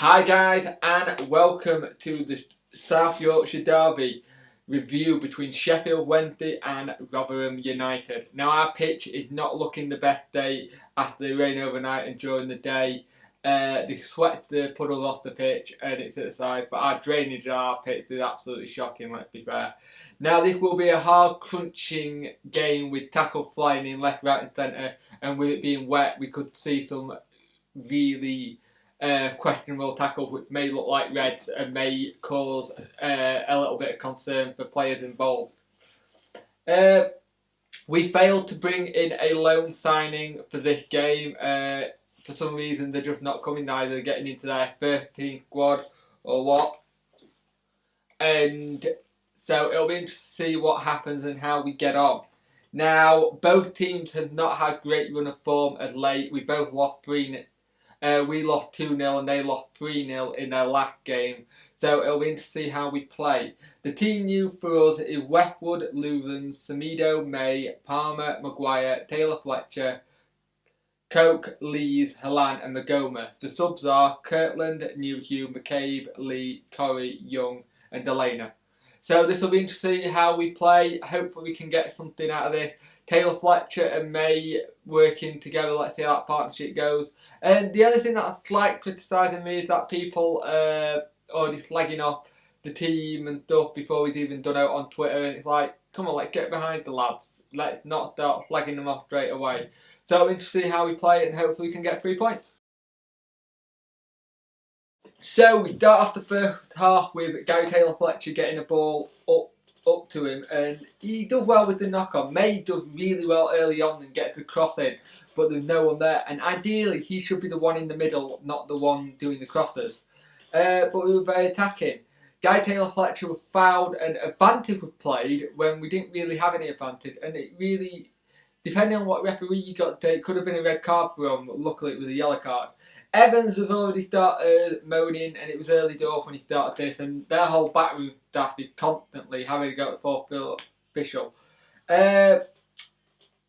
Hi guys, and welcome to the South Yorkshire Derby review between Sheffield Wednesday and Rotherham United. Now our pitch is not looking the best day after the rain overnight and during the day. They swept the puddles off the pitch and it's at the side, but our drainage of our pitch is absolutely shocking, let's be fair. Now this will be a hard crunching game with tackles flying in left, right and centre, and with it being wet we could see some really questionable tackles which may look like reds and may cause a little bit of concern for players involved. We failed to bring in a loan signing for this game. For some reason they're just not coming, either getting into their first team squad or what. And so it'll be interesting to see what happens and how we get on. Now, both teams have not had great run of form as late. We both lost 3-0. We lost 2-0 and they lost 3-0 in their last game. So it'll be interesting to see how we play. The team new for us is Westwood, Luton, Semedo, May, Palmer, Maguire, Taylor Fletcher, Coke, Lees, Helan and Magoma. The subs are Kirtland, Newhugh, McCabe, Lee, Corrie, Young and Delana. So this will be interesting to see how we play. Hopefully we can get something out of this. Taylor Fletcher and May working together, let's see how that partnership goes. And the other thing that's like criticising me is that people already slagging off the team and stuff before we've even done out on Twitter, and it's like, come on, let's get behind the lads. Let's not start slagging them off straight away. So I'm interested to see how we play and hopefully we can get 3 points. So we start off the first half with Gary Taylor Fletcher getting a ball up to him, and he does well with the knock on. May does really well early on and gets the cross in, but there's no one there, and ideally he should be the one in the middle, not the one doing the crosses. But we were very attacking. Gary Taylor Fletcher was fouled and advantage was played when we didn't really have any advantage, and it really, depending on what referee you got to, it could have been a red card for him, but luckily it was a yellow card. Evans have already started moaning, and it was early doors when he started this, and their whole backroom staff is constantly having to go to fourth official.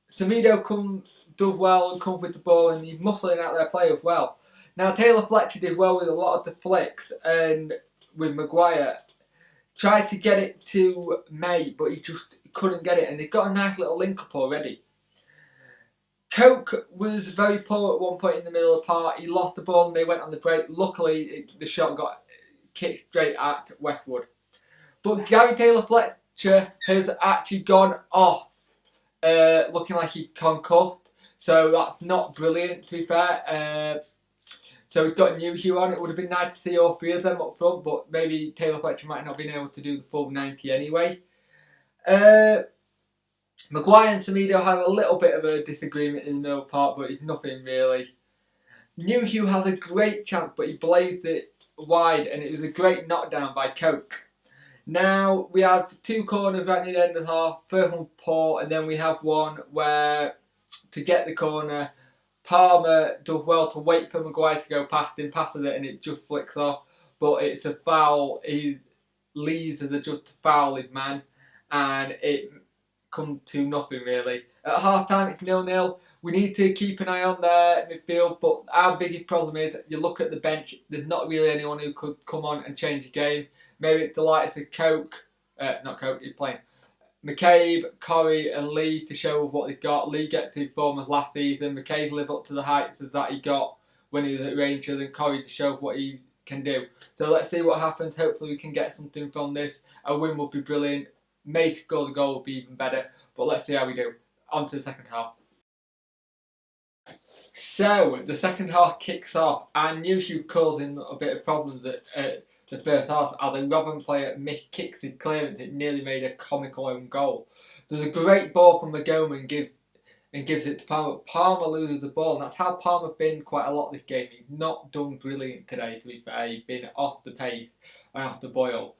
Semedo does well and comes with the ball, and he's muscling out their play as well. Now Taylor Fletcher did well with a lot of the flicks, and with Maguire tried to get it to May, but he just couldn't get it, and they got a nice little link up already. Coke was very poor at one point in the middle of the park. He lost the ball and they went on the break. Luckily, the shot got kicked straight at Westwood. But Gary Taylor Fletcher has actually gone off, looking like he's concussed. So that's not brilliant, to be fair. So we've got Newhugh on. It would have been nice to see all 3 of them up front, but maybe Taylor Fletcher might not have been able to do the full 90 anyway. Maguire and Semedo have a little bit of a disagreement in the middle part, but it's nothing really. Newhugh has a great chance, but he blazed it wide, and it was a great knockdown by Coke. Now we have 2 corners right near the end of the half. First one poor, and then we have one where, to get the corner, Palmer does well to wait for Maguire to go past him, passes it, and it just flicks off. But it's a foul. He leads as a judge to foul his man, and it come to nothing really. At half time it's 0-0. We need to keep an eye on their midfield, but our biggest problem is you look at the bench, there's not really anyone who could come on and change the game. Maybe it's the likes of Coke, not Coke, he's playing McCabe, Corrie and Lee to show what they've got. Lee gets to his form as last season. McCabe live up to the heights that he got when he was at Rangers, and Corrie to show what he can do. So let's see what happens. Hopefully we can get something from this. A win would be brilliant. May to score the goal would be even better, but let's see how we do. On to the second half. So, the second half kicks off, and Newhugh causing a bit of problems at the first half, as a Rotherham player kicked his clearance. It nearly made a comical own goal. There's a great ball from Magoma and gives it to Palmer. Palmer loses the ball, and that's how Palmer's been quite a lot this game. He's not done brilliant today, to be fair. He's been off the pace and off the boil.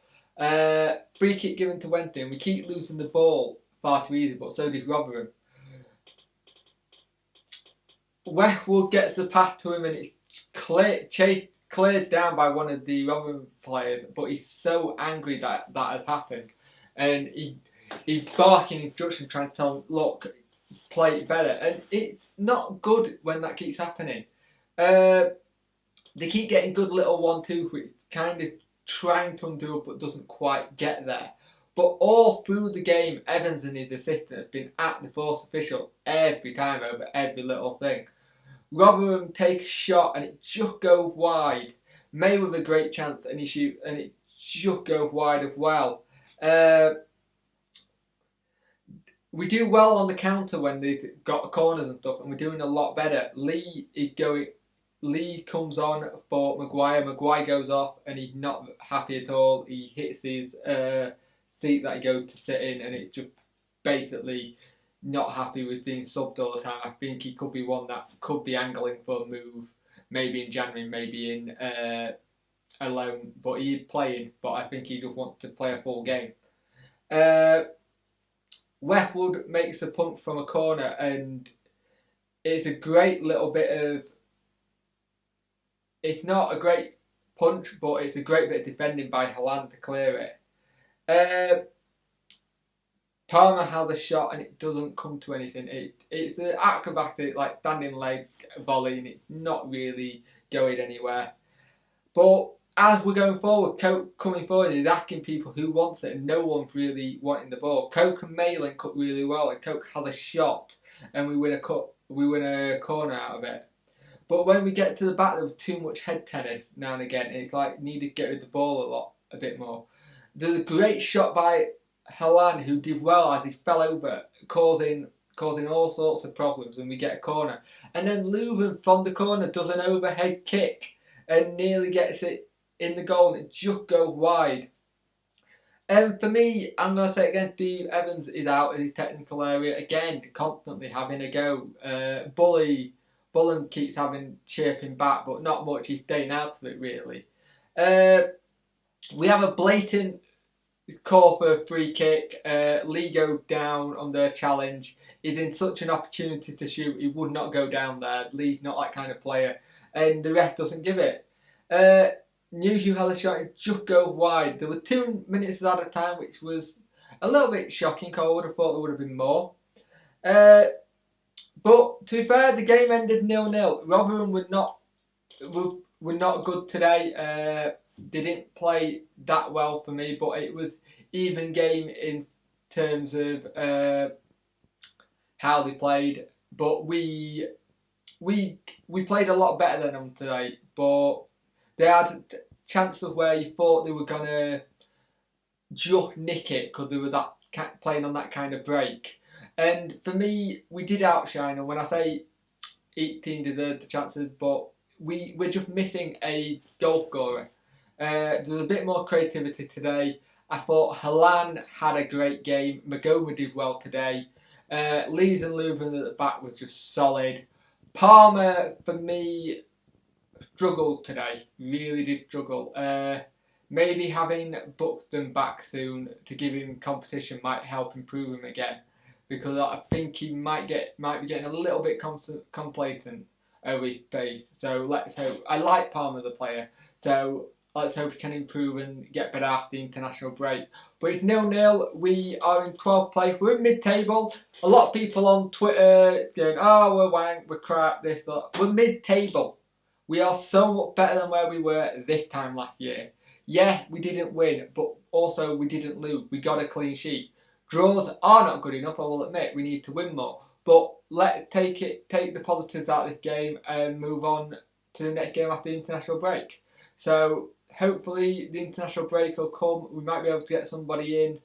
Free kick given to Wednesday, and we keep losing the ball far too easy, but so did Rotherham. Westwood gets the pass to him, and it's cleared down by one of the Rotherham players, but he's so angry that has happened, and he's barking instruction trying to tell him, look, play it better, and it's not good when that keeps happening. They keep getting good little 1-2, which kind of trying to undo but doesn't quite get there. But all through the game, Evans and his assistant have been at the fourth official every time over every little thing. Rotherham take a shot and it just goes wide. May with a great chance and he shoots and it just goes wide as well. We do well on the counter when they've got corners and stuff, and we're doing a lot better. Lee comes on for Maguire. Maguire goes off and he's not happy at all. He hits his seat that he goes to sit in, and it's just basically not happy with being subbed all the time. I think he could be one that could be angling for a move, maybe in January, maybe in a loan. But he's playing, but I think he just wants to play a full game. Westwood makes a punt from a corner, and it's a great little bit of. It's not a great punch, but it's a great bit of defending by Helan to clear it. Palmer has a shot and it doesn't come to anything. It's an acrobatic, like standing leg volley, and it's not really going anywhere. But as we're going forward, Coke coming forward is asking people who wants it, and no one's really wanting the ball. Coke and May link up really well, and Coke has a shot, and we win a corner out of it. But when we get to the back, there's too much head tennis now and again. It's like needed to get rid of the ball a bit more. There's a great shot by Helan, who did well as he fell over, causing all sorts of problems, and we get a corner. And then Leuven from the corner does an overhead kick and nearly gets it in the goal, and it just goes wide. For me, I'm going to say again, Steve Evans is out in his technical area again, constantly having a go. Bullen keeps chirping back, but not much. He's staying out of it really. We have a blatant call for a free kick. Lee goes down on the challenge. He's in such an opportunity to shoot. He would not go down there. Lee's not that kind of player, and the ref doesn't give it. Newsy had a shot and just go wide. There were 2 minutes at a time, which was a little bit shocking. I would have thought there would have been more. But to be fair, the game ended 0-0. Rotherham were not good today. They didn't play that well for me, but it was even game in terms of how they played. But we played a lot better than them today. But they had chances where you thought they were gonna just nick it because they were playing on that kind of break. And for me, we did outshine. And when I say each team deserved the chances, but we're just missing a goal scorer. There was a bit more creativity today. I thought Helan had a great game. Magoma did well today. Leeds and Leuven at the back was just solid. Palmer, for me, struggled today. Really did struggle. Maybe having Buxton back soon to give him competition might help improve him again, because I think he might be getting a little bit complacent over his pace. So let's hope. I like Palmer as a player, so let's hope he can improve and get better after the international break. But it's 0-0. We are in 12th place. We're in mid-table. A lot of people on Twitter going, "Oh, we're wank, we're crap, this, that." We're mid-table. We are so much better than where we were this time last year. Yeah, we didn't win, but also we didn't lose. We got a clean sheet. Draws are not good enough, I will admit. We need to win more. But let's take the positives out of this game and move on to the next game after the international break. So hopefully the international break will come. We might be able to get somebody in,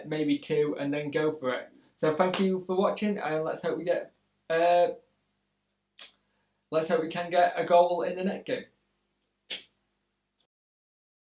maybe 2, and then go for it. So thank you for watching, and let's hope we can get a goal in the next game.